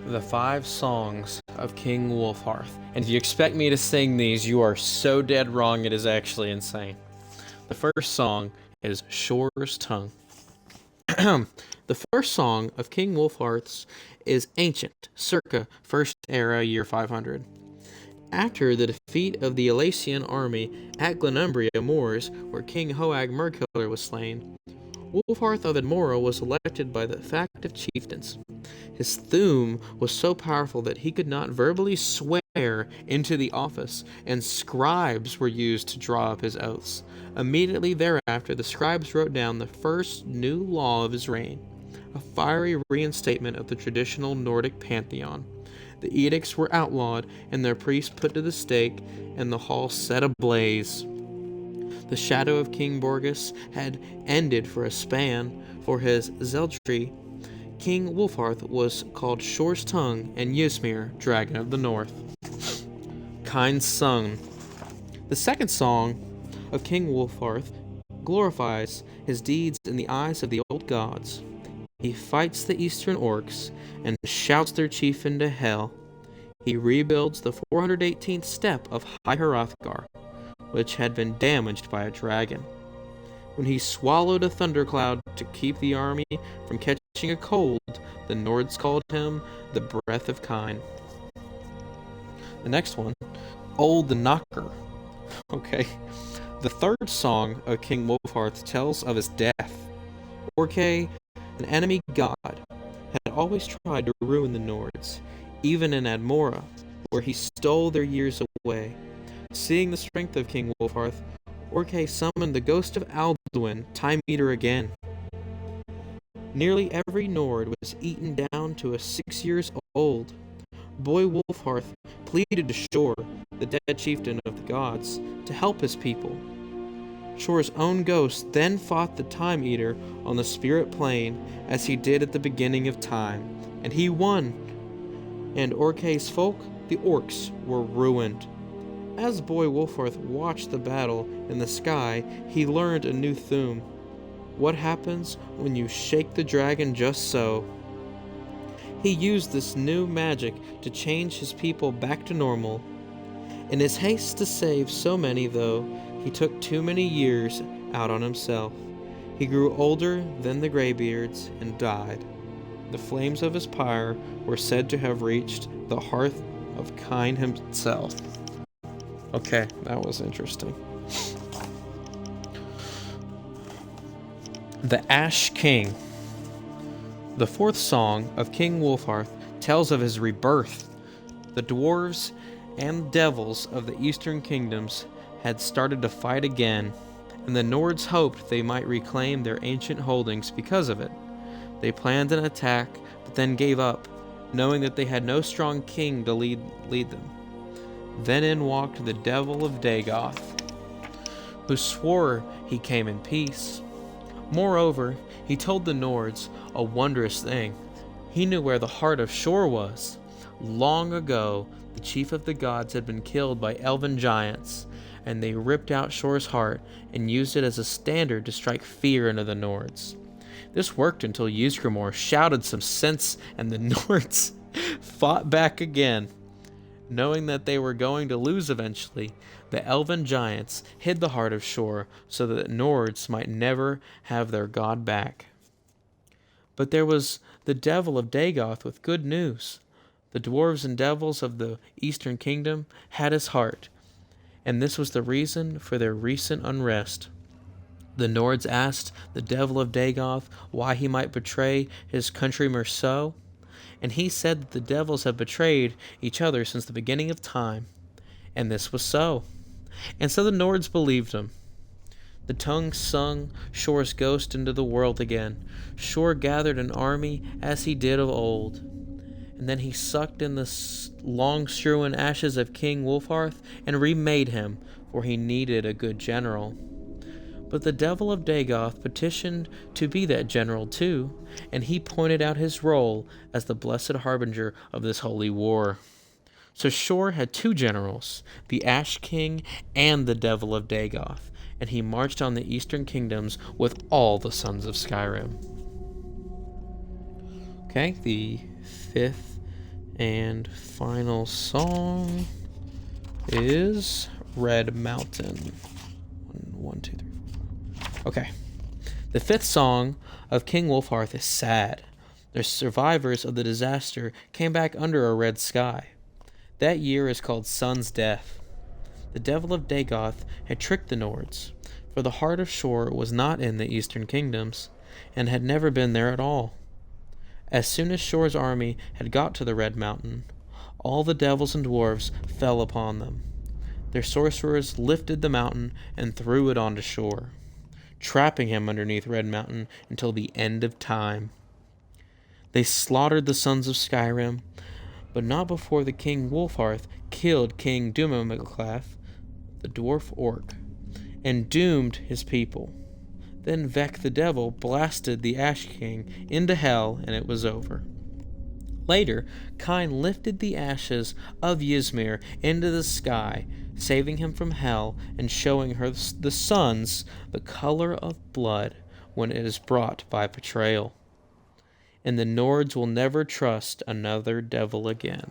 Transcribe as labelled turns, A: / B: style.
A: the 5 songs of King Wulfharth. And if you expect me to sing these, you are so dead wrong, it is actually insane. The first song is Shore's Tongue. The first song of King Wulfharth's is ancient, circa First Era, year 500. After the defeat of the Elassian army at Glenumbria Moors, where King Hoag Merkiller was slain, Wulfharth of Edmora was elected by the fact of chieftains. His Thume was so powerful that he could not verbally swear into the office, and scribes were used to draw up his oaths. Immediately thereafter, the scribes wrote down the first new law of his reign, a fiery reinstatement of the traditional Nordic pantheon. The edicts were outlawed, and their priests put to the stake, and the hall set ablaze. The shadow of King Borgus had ended for a span. For his zealotry, King Wulfharth was called Shore's Tongue, and Ysmir, Dragon of the North. Kind Son. The second song of King Wulfharth glorifies his deeds in the eyes of the old gods. He fights the eastern orcs and shouts their chief into hell. He rebuilds the 418th step of High Hrothgar, which had been damaged by a dragon. When he swallowed a thundercloud to keep the army from catching a cold, the Nords called him the Breath of Kine. The next one, Old the Knocker. Okay. The third song of King Wulfharth tells of his death. Orkay, an enemy god, had always tried to ruin the Nords, even in Admora, where he stole their years away. Seeing the strength of King Wulfharth, Orkay summoned the ghost of Alduin, Time Eater, again. Nearly every Nord was eaten down to 6 years old. Boy Wulfharth pleaded to Shore, the dead chieftain of the gods, to help his people. Shore's own ghost then fought the Time Eater on the spirit plane, as he did at the beginning of time, and he won. And Orkay's folk, the orcs, were ruined. As Boy Wulfharth watched the battle in the sky, he learned a new Thume. What happens when you shake the dragon just so? He used this new magic to change his people back to normal. In his haste to save so many, though, he took too many years out on himself. He grew older than the Greybeards and died. The flames of his pyre were said to have reached the hearth of Kine himself. Okay, that was interesting. The Ash King. The fourth song of King Wulfharth tells of his rebirth. The dwarves and devils of the eastern kingdoms had started to fight again, and the Nords hoped they might reclaim their ancient holdings because of it. They planned an attack, but then gave up, knowing that they had no strong king to lead them. Then in walked the devil of Dagoth, who swore he came in peace. Moreover, he told the Nords a wondrous thing. He knew where the heart of Shore was. Long ago, the chief of the gods had been killed by elven giants, and they ripped out Shore's heart and used it as a standard to strike fear into the Nords. This worked until Ysgramor shouted some sense, and the Nords fought back again. Knowing that they were going to lose eventually, the elven giants hid the heart of Shore so that the Nords might never have their god back. But there was the devil of Dagoth with good news. The dwarves and devils of the eastern kingdom had his heart, and this was the reason for their recent unrest. The Nords asked the devil of Dagoth why he might betray his country Merceau, and he said that the devils have betrayed each other since the beginning of time, and this was so. And so the Nords believed him. The tongue sung Shore's ghost into the world again. Shore gathered an army as he did of old, and then he sucked in the long-strewn ashes of King Wulfharth and remade him, for he needed a good general. But the devil of Dagoth petitioned to be that general too, and he pointed out his role as the blessed harbinger of this holy war. So Shore had 2 generals, the Ash King and the devil of Dagoth, and he marched on the eastern kingdoms with all the sons of Skyrim. Okay, the 5th And final song is Red Mountain. One, two, three, four. Okay. The fifth song of King Wulfharth is sad. The survivors of the disaster came back under a red sky. That year is called Sun's Death. The devil of Dagoth had tricked the Nords, for the heart of Shor was not in the eastern kingdoms, and had never been there at all. As soon as Shor's army had got to the Red Mountain, all the devils and dwarves fell upon them. Their sorcerers lifted the mountain and threw it onto Shor, trapping him underneath Red Mountain until the end of time. They slaughtered the sons of Skyrim, but not before the King Wulfharth killed King Dumamiclaf, the dwarf orc, and doomed his people. Then Vec the devil blasted the Ash King into hell, and it was over. Later, Kine lifted the ashes of Ysmir into the sky, saving him from hell and showing her the suns the color of blood when it is brought by betrayal. And the Nords will never trust another devil again.